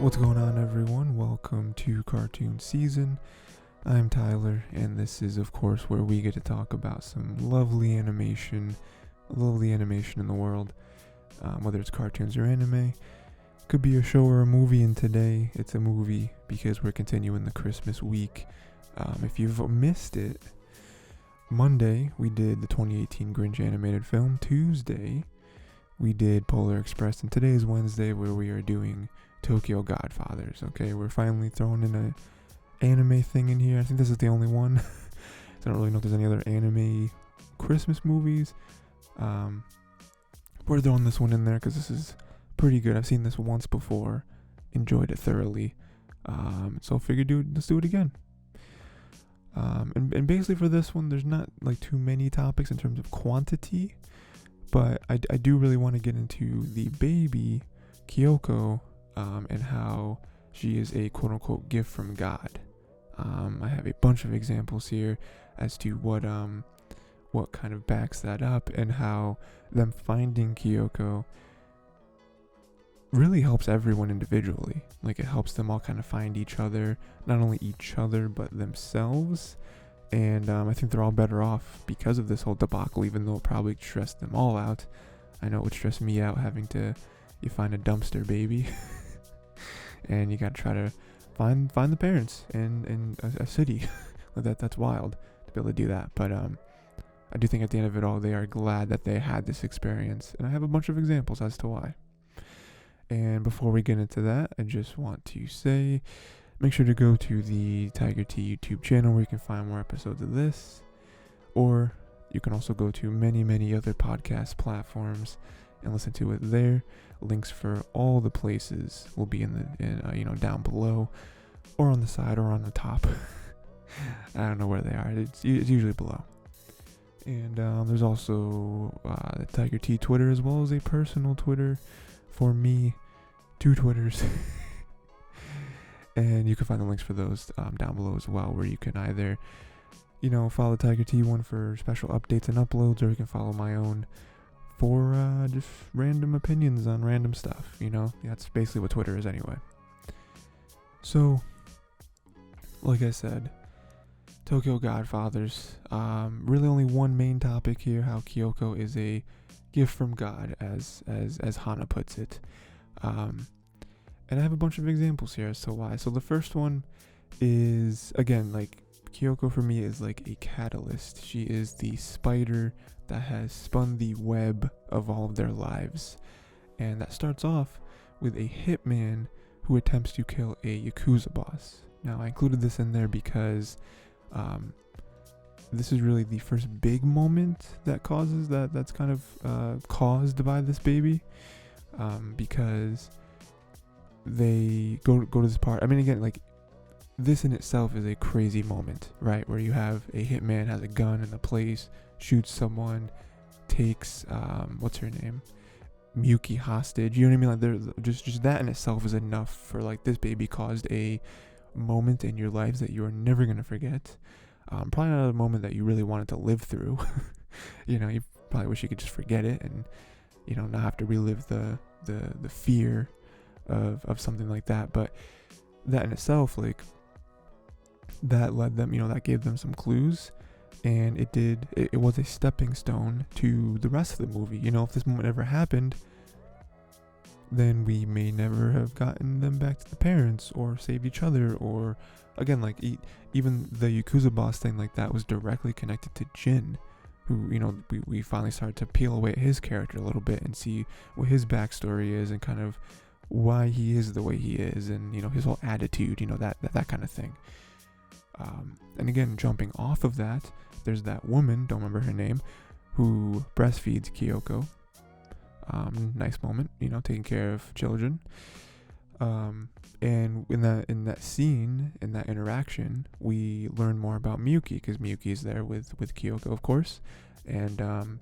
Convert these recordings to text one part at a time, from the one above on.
What's going on, everyone? Welcome to Cartoon Season. I'm Tyler, and this is, of course, where we get to talk about some lovely animation in the world, whether it's cartoons or anime. Could be a show or a movie, and today it's a movie because we're continuing the Christmas week. If you've missed it, Monday we did the 2018 Grinch animated film. Tuesday we did Polar Express, and today is Wednesday, where we are doing Tokyo Godfathers. Okay, we're finally throwing in an anime thing in here. I think this is the only one. I don't really know if there's any other anime Christmas movies. We're throwing this one in there because this is pretty good. I've seen this once before, enjoyed it thoroughly. So I figured let's do it again. And basically for this one, there's not like too many topics in terms of quantity, but I do really want to get into the baby Kyoko, and how she is a quote-unquote gift from God. I have a bunch of examples here as to what kind of backs that up, and how them finding Kyoko really helps everyone individually. Like, it helps them all kind of find each other, not only each other, but themselves. And I think they're all better off because of this whole debacle, even though it probably stressed them all out. I know it would stress me out having to, you find a dumpster baby and you gotta try to find the parents in a city. That's wild to be able to do that. But I do think at the end of it all, they are glad that they had this experience, and I have a bunch of examples as to why. And before we get into that, I just want to say, make sure to go to the Tiger T YouTube channel where you can find more episodes of this, or you can also go to many other podcast platforms and listen to it there. Links for all the places will be in down below, or on the side, or on the top. I don't know where they are. It's usually below. And there's also the Tiger T Twitter, as well as a personal Twitter for me, 2 Twitters. And you can find the links for those down below as well, where you can either, follow the Tiger T one for special updates and uploads, or you can follow my own for just random opinions on random stuff. That's basically what Twitter is anyway. So, like I said, Tokyo Godfathers, really only one main topic here: how Kyoko is a gift from God, as Hana puts it. And I have a bunch of examples here as to why. So the first one is, again, like, Kyoko for me is like a catalyst. She is the spider that has spun the web of all of their lives. And that starts off with a hitman who attempts to kill a Yakuza boss. Now, I included this in there because this is really the first big moment that causes that's kind of caused by this baby, because they go to this part. I mean, again, like, this in itself is a crazy moment, right? Where you have a hitman has a gun in the place, shoots someone, takes what's her name, Miyuki, hostage. You know what I mean? Like, there's just that in itself is enough for, like, this baby caused a moment in your lives that you are never gonna forget. Probably not a moment that you really wanted to live through. You probably wish you could just forget it and not have to relive the fear of something like that. But that in itself, like, that led them, that gave them some clues, and it was a stepping stone to the rest of the movie. If this moment ever happened, then we may never have gotten them back to the parents or saved each other, or again, like, even the Yakuza boss thing, like, that was directly connected to Jin, who, we finally started to peel away at his character a little bit and see what his backstory is and kind of why he is the way he is, and his whole attitude, that kind of thing. And again, jumping off of that, there's that woman, don't remember her name, who breastfeeds Kyoko. Nice moment, taking care of children. And in that scene, in that interaction, we learn more about Miyuki, because Miyuki is there with Kyoko, of course. And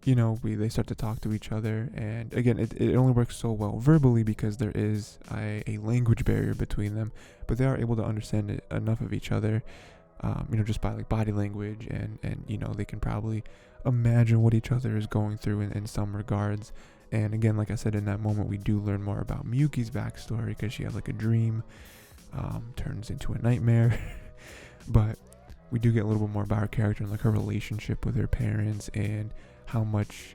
they start to talk to each other, and again, it only works so well verbally because there is a language barrier between them, but they are able to understand enough of each other, just by, like, body language, and they can probably imagine what each other is going through in some regards, And again, like I said, in that moment, we do learn more about Miyuki's backstory because she has like a dream, turns into a nightmare. But we do get a little bit more about her character and like her relationship with her parents and how much,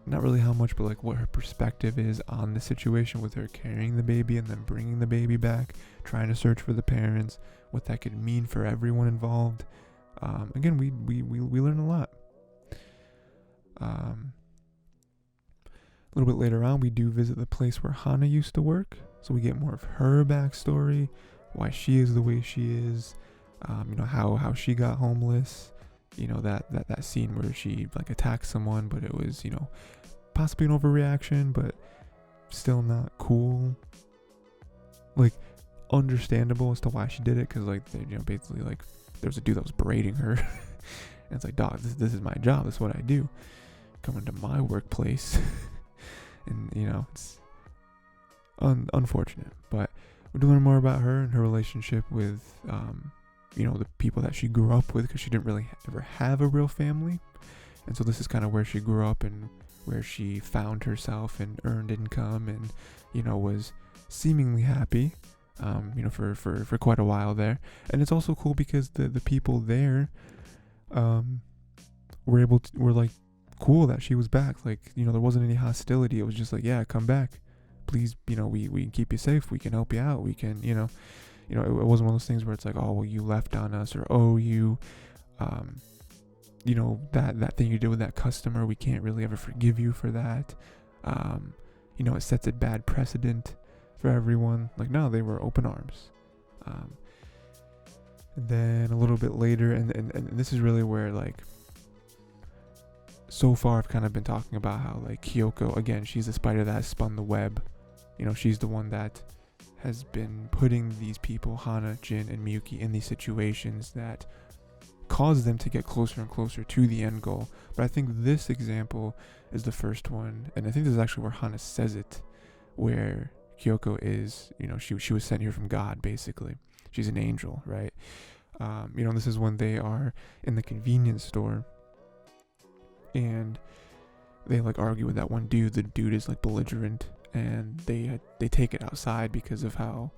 not really how much, but like what her perspective is on the situation with her carrying the baby and then bringing the baby back, trying to search for the parents, what that could mean for everyone involved. Again, we learn a lot. A little bit later on, we do visit the place where Hana used to work, so we get more of her backstory, why she is the way she is, how she got homeless, that scene where she like attacked someone, but it was, possibly an overreaction, but still not cool, like understandable as to why she did it, because like basically like there was a dude that was berating her, and it's like, dog, this is my job, this is what I do, coming to my workplace. And it's unfortunate, but we do learn more about her and her relationship with the people that she grew up with, because she didn't really ever have a real family. And so this is kind of where she grew up and where she found herself and earned income and was seemingly happy for quite a while there. And it's also cool because the people there were like cool that she was back. Like, there wasn't any hostility. It was just like, yeah, come back, please. We can keep you safe, we can help you out, we can it wasn't one of those things where it's like, oh well, you left on us, or oh, you that thing you did with that customer, we can't really ever forgive you for that. It sets a bad precedent for everyone. Like, no, they were open arms. And then a little bit later, and this is really where, like, so far I've kind of been talking about how, like, Kyoko, again, she's the spider that has spun the web. She's the one that has been putting these people, Hana, Jin, and Miyuki, in these situations that cause them to get closer and closer to the end goal. But I think this example is the first one, and I think this is actually where Hana says it, where Kyoko is, she was sent here from God, basically. She's an angel, right? This is when they are in the convenience store, and they like argue with that one dude. The dude is like belligerent, and they take it outside because of how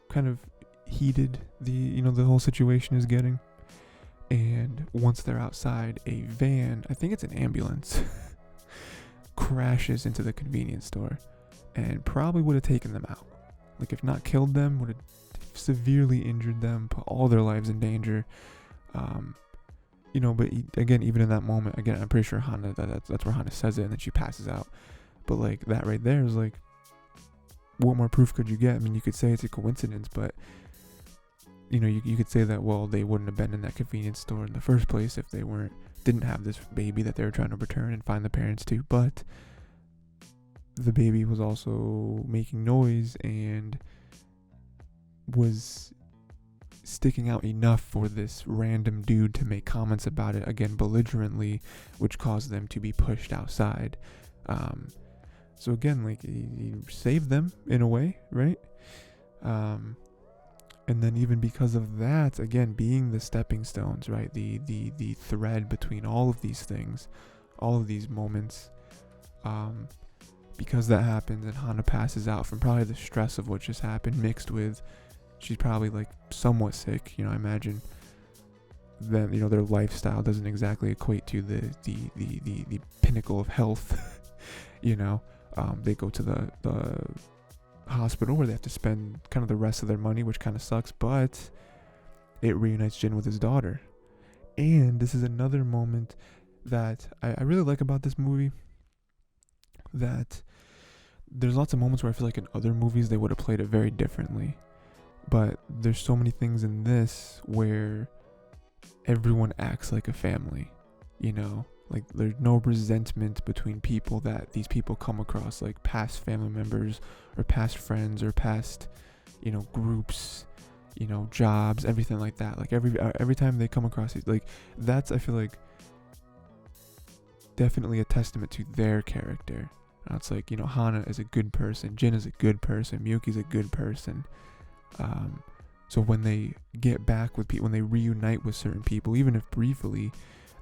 kind of heated the whole situation is getting. And once they're outside, a van, I think it's an ambulance, crashes into the convenience store and probably would have taken them out. Like, if not killed them, would have severely injured them, put all their lives in danger. But again, even in that moment, again, I'm pretty sure Hana, that's where Hana says it, and then she passes out. But like, that right there is like, what more proof could you get? I mean, you could say it's a coincidence, but you could say that, well, they wouldn't have been in that convenience store in the first place if they didn't have this baby that they were trying to return and find the parents to. But the baby was also making noise and was sticking out enough for this random dude to make comments about it, again, belligerently, which caused them to be pushed outside. So again, like, he saved them in a way, right? And then even because of that, again, being the stepping stones, right? The thread between all of these things, all of these moments, because that happens and Hana passes out from probably the stress of what just happened, mixed with she's probably like somewhat sick. I imagine that their lifestyle doesn't exactly equate to the pinnacle of health. They go to the hospital where they have to spend kind of the rest of their money, which kind of sucks, but it reunites Jin with his daughter. And this is another moment that I really like about this movie, that there's lots of moments where I feel like in other movies they would have played it very differently, but there's so many things in this where everyone acts like a family. Like, there's no resentment between people that these people come across, like past family members or past friends or past, groups, jobs, everything like that. Like, every time they come across it, like, that's, I feel like, definitely a testament to their character. It's like, Hana is a good person, Jin is a good person, Miyuki's a good person. So when they get back with people, when they reunite with certain people, even if briefly,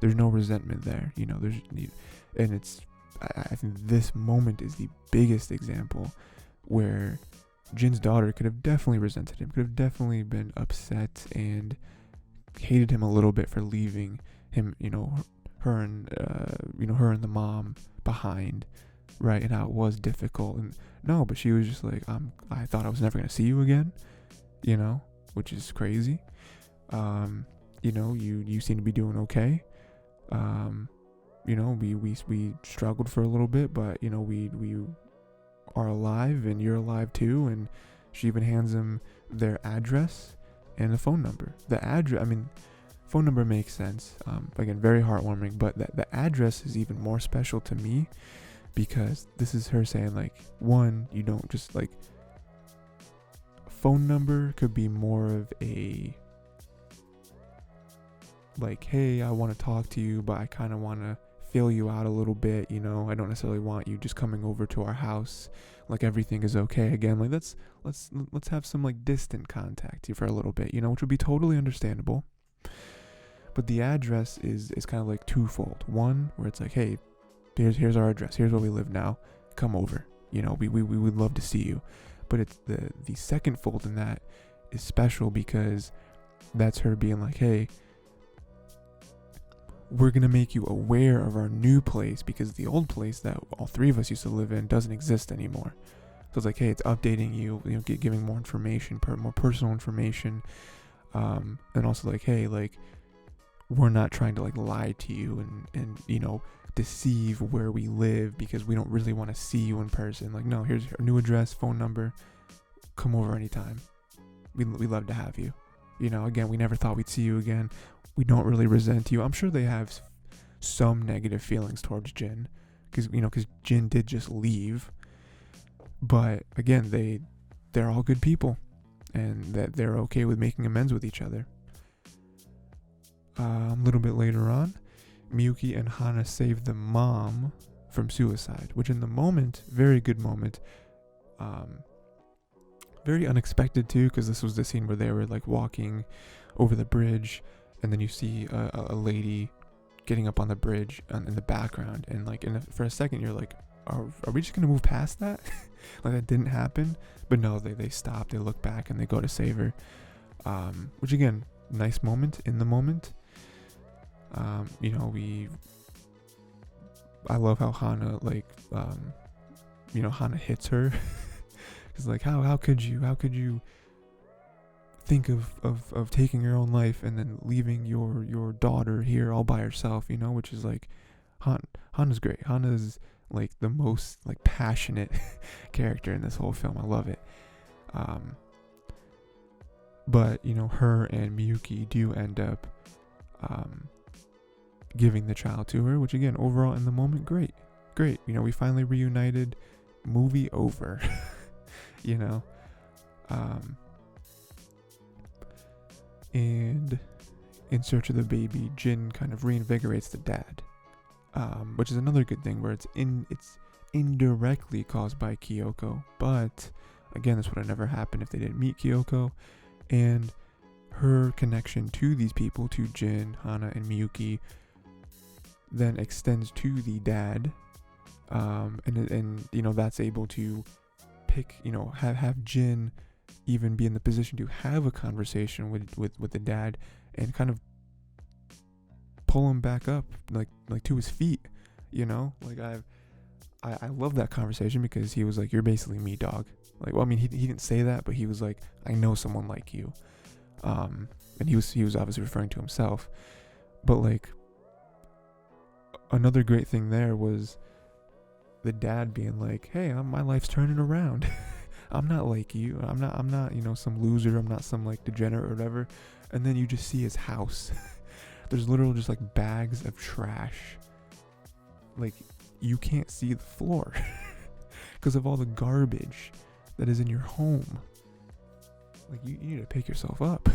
there's no resentment there, and it's I think this moment is the biggest example where Jin's daughter could have definitely resented him, could have definitely been upset and hated him a little bit for leaving him, her and the mom behind, right? And how it was difficult. And no, but she was just like, I thought I was never gonna see you again, which is crazy. You seem to be doing okay. We struggled for a little bit, but we are alive, and you're alive too. And she even hands him their address and a phone number. The address, phone number makes sense. Again, very heartwarming, but the address is even more special to me, because this is her saying, like, one, you don't just, like, phone number could be more of a, like, hey, I want to talk to you, but I kind of want to feel you out a little bit, I don't necessarily want you just coming over to our house like everything is okay again. Like, let's have some, like, distant contact here for a little bit, which would be totally understandable. But the address is kind of like twofold. One, where it's like, hey, here's our address, here's where we live now, come over, we would love to see you. But it's the second fold in that is special, because that's her being like, hey, we're going to make you aware of our new place, because the old place that all three of us used to live in doesn't exist anymore. So it's like, hey, it's updating you, giving more information, more personal information. And also, like, hey, like, we're not trying to, like, lie to you and deceive where we live, because we don't really want to see you in person. Like, no, here's our new address, phone number, come over anytime. We love to have you. Again, we never thought we'd see you again. We don't really resent you. I'm sure they have some negative feelings towards Jin, because Jin did just leave. But again, they're all good people, and that they're okay with making amends with each other. A little bit later on, Miyuki and Hana save the mom from suicide, which in the moment, very good moment. Very unexpected too, because this was the scene where they were, like, walking over the bridge, and then you see a lady getting up on the bridge in the background, and, like, for a second you're like, are we just gonna move past that? Like, that didn't happen. But no, they stop, they look back, and they go to save her. Which, again, nice moment in the moment. I love how Hana, like, Hana hits her. Cause, like, how could you think of taking your own life and then leaving your daughter here all by herself, which is, like, Hana's great. Hana's, like, the most, like, passionate character in this whole film. I love it. But her and Miyuki do end up giving the child to her, which, again, overall in the moment, great. We finally reunited. Movie over. And in search of the baby, Jin kind of reinvigorates the dad, which is another good thing, where it's indirectly caused by Kyoko. But again, this would have never happened if they didn't meet Kyoko, and her connection to these people, to Jin, Hana, and Miyuki, then extends to the dad, and that's able to pick, have Jin even be in the position to have a conversation with the dad, and kind of pull him back up, like to his feet, like I love that conversation, because he was like, you're basically me, dog. Like, well, he didn't say that, but he was like, I know someone like you. And he was obviously referring to himself. But, like, another great thing there was the dad being like, hey, my life's turning around. I'm not like you. I'm not, some loser. I'm not some, like, degenerate or whatever. And then you just see his house. There's literally just, like, bags of trash. Like, you can't see the floor because of all the garbage that is in your home. Like, you need to pick yourself up.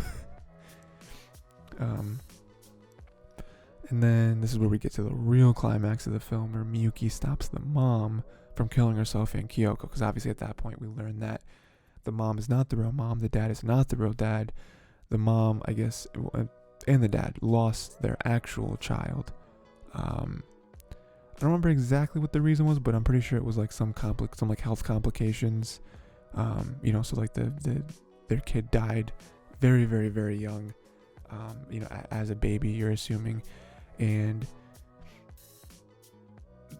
And then this is where we get to the real climax of the film, where Miyuki stops the mom from killing herself and Kyoko, because obviously at that point we learn that the mom is not the real mom, the dad is not the real dad. The mom, I guess, and the dad lost their actual child I don't remember exactly what the reason was, but I'm pretty sure it was like some like health complications. So like their kid died very, very, very young. As a baby, you're assuming, and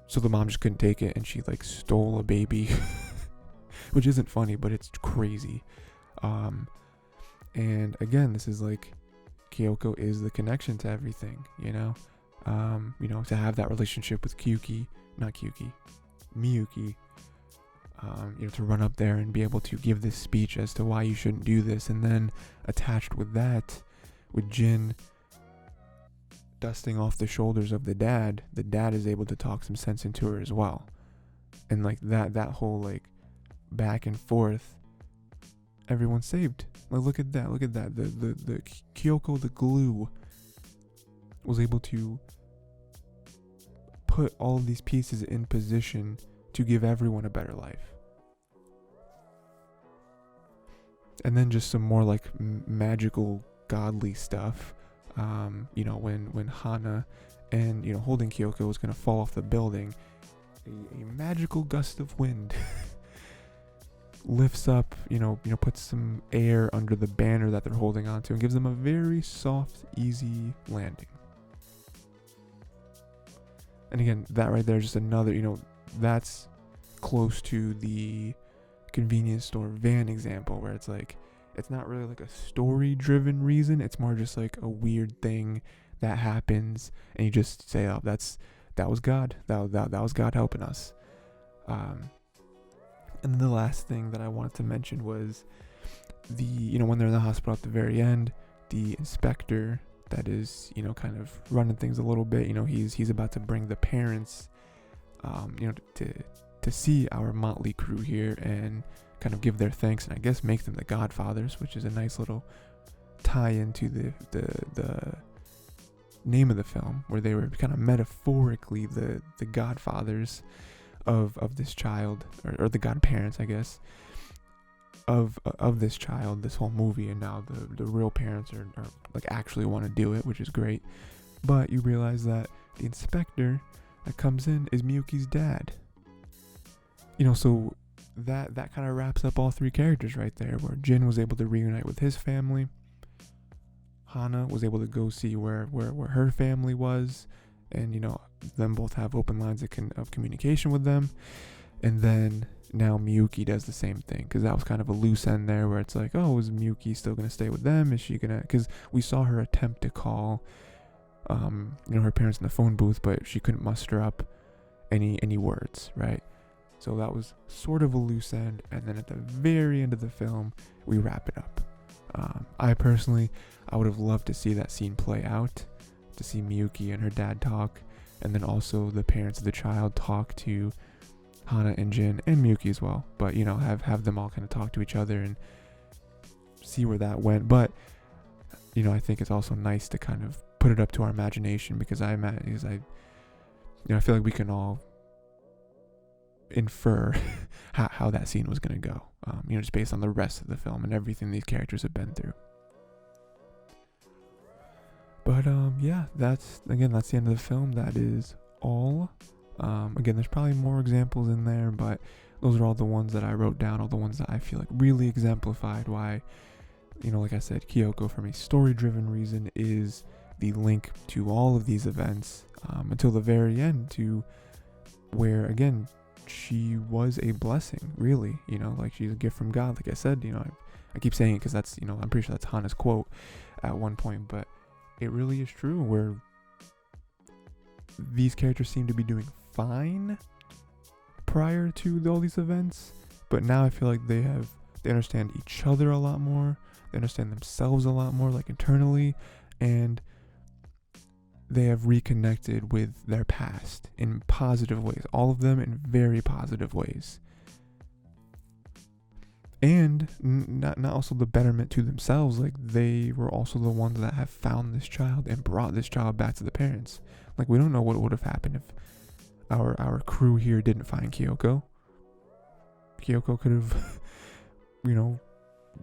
so the mom just couldn't take it, and she like stole a baby, which isn't funny, but it's crazy. And again, this is like Kyoko is the connection to everything, to have that relationship with Miyuki, to run up there and be able to give this speech as to why you shouldn't do this, and then attached with that, with Jin dusting off the shoulders of the dad is able to talk some sense into her as well. And like that whole like back and forth, everyone's saved. Like look at that. The Kyoko, the glue, was able to put all of these pieces in position to give everyone a better life. And then just some more like magical godly stuff. When Hana and holding Kyoko was gonna fall off the building, a magical gust of wind lifts up, puts some air under the banner that they're holding onto and gives them a very soft, easy landing. And again, that right there is just another, that's close to the convenience store van example, where it's like, it's not really like a story-driven reason. It's more just like a weird thing that happens, and you just say, "Oh, that was God. That was God helping us." And then the last thing that I wanted to mention was when they're in the hospital at the very end, the inspector that is kind of running things a little bit. He's about to bring the parents, to see our motley crew here and kind of give their thanks, and I guess make them the Godfathers, which is a nice little tie into the name of the film, where they were kind of metaphorically the godfathers of this child, or the godparents, I guess, of this child, this whole movie. And now the real parents are like actually want to do it, which is great. But you realize that the inspector that comes in is Miyuki's dad. So that kind of wraps up all three characters right there, where Jin was able to reunite with his family, Hana was able to go see where her family was, and them both have open lines of communication with them. And then now Miyuki does the same thing, because that was kind of a loose end there, where it's like, oh, is Miyuki still gonna stay with them? Is she gonna, because we saw her attempt to call her parents in the phone booth, but she couldn't muster up any words, right? So that was sort of a loose end, and then at the very end of the film, we wrap it up. I would have loved to see that scene play out, to see Miyuki and her dad talk, and then also the parents of the child talk to Hana and Jin, and Miyuki as well. But, have them all kind of talk to each other and see where that went. But, I think it's also nice to kind of put it up to our imagination, because I feel like we can all infer how that scene was going to go, just based on the rest of the film and everything these characters have been through. But that's the end of the film. That is all. Again, there's probably more examples in there, but those are all the ones that I wrote down, all the ones that I feel like really exemplified why, like I said, Kyoko, from a story-driven reason, is the link to all of these events, until the very end, to where, again, she was a blessing, really, like she's a gift from God. Like I said, I keep saying it because that's, I'm pretty sure that's Hana's quote at one point, but it really is true, where these characters seem to be doing fine prior to all these events, but now I feel like they understand each other a lot more, they understand themselves a lot more, like internally, and they have reconnected with their past in positive ways, all of them in very positive ways. And not also the betterment to themselves, like they were also the ones that have found this child and brought this child back to the parents. Like, we don't know what would have happened if our crew here didn't find Kyoko. Kyoko could have,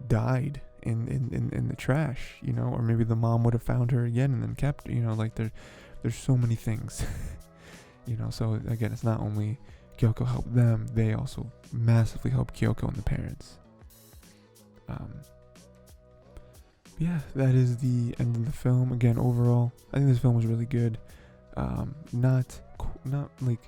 died in the trash, or maybe the mom would have found her again and then kept, like there's so many things So again, it's not only Kyoko helped them, they also massively helped Kyoko and the parents. Yeah, that is the end of the film. Again, overall, I think this film was really good. Not like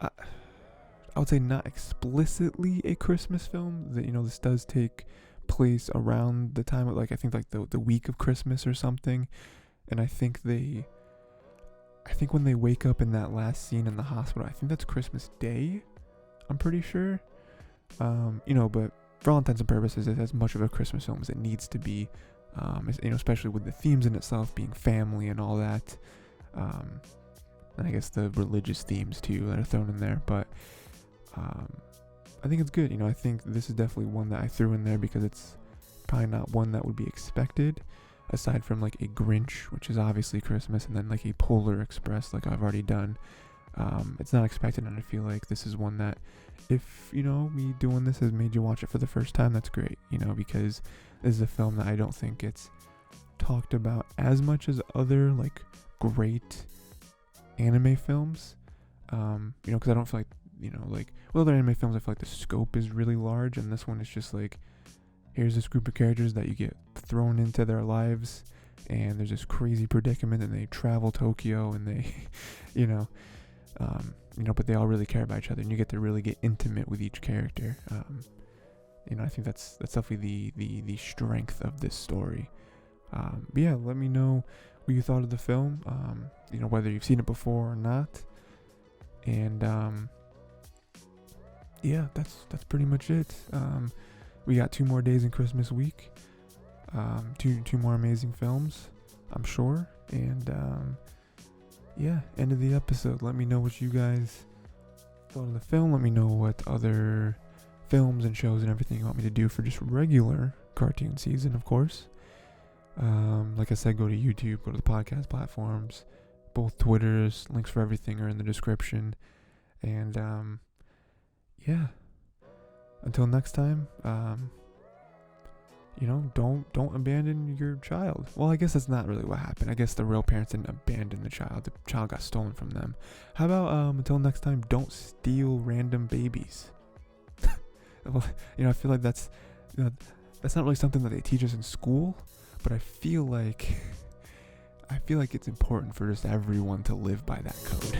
I would say not explicitly a Christmas film. That this does take place around the time of I think the week of Christmas or something. And I think when they wake up in that last scene in the hospital, I think that's Christmas Day. I'm pretty sure. But for all intents and purposes, it's as much of a Christmas film as it needs to be. Especially with the themes in itself being family and all that. And I guess the religious themes too that are thrown in there. But I think it's good. I think this is definitely one that I threw in there because it's probably not one that would be expected, aside from like a Grinch, which is obviously Christmas, and then like a Polar Express, like I've already done. It's not expected, and I feel like this is one that, if me doing this has made you watch it for the first time, that's great. Because this is a film that I don't think gets talked about as much as other like great anime films. Because I don't feel like with other anime films, I feel like the scope is really large, and this one is just like, here's this group of characters that you get thrown into their lives, and there's this crazy predicament, and they travel Tokyo, and they, but they all really care about each other, and you get to really get intimate with each character. I think that's definitely the strength of this story. But yeah, let me know what you thought of the film. Whether you've seen it before or not, and yeah, that's pretty much it. We got 2 more days in Christmas week. Two more amazing films, I'm sure. And yeah, end of the episode. Let me know what you guys thought of the film. Let me know what other films and shows and everything you want me to do for just regular cartoon season, of course. Like I said, go to YouTube, go to the podcast platforms, both Twitters, links for everything are in the description. And yeah, until next time, don't abandon your child. Well, I guess that's not really what happened. I guess the real parents didn't abandon the child. The child got stolen from them. How about until next time, don't steal random babies. Well, I feel like that's not really something that they teach us in school, but I feel like it's important for just everyone to live by that code.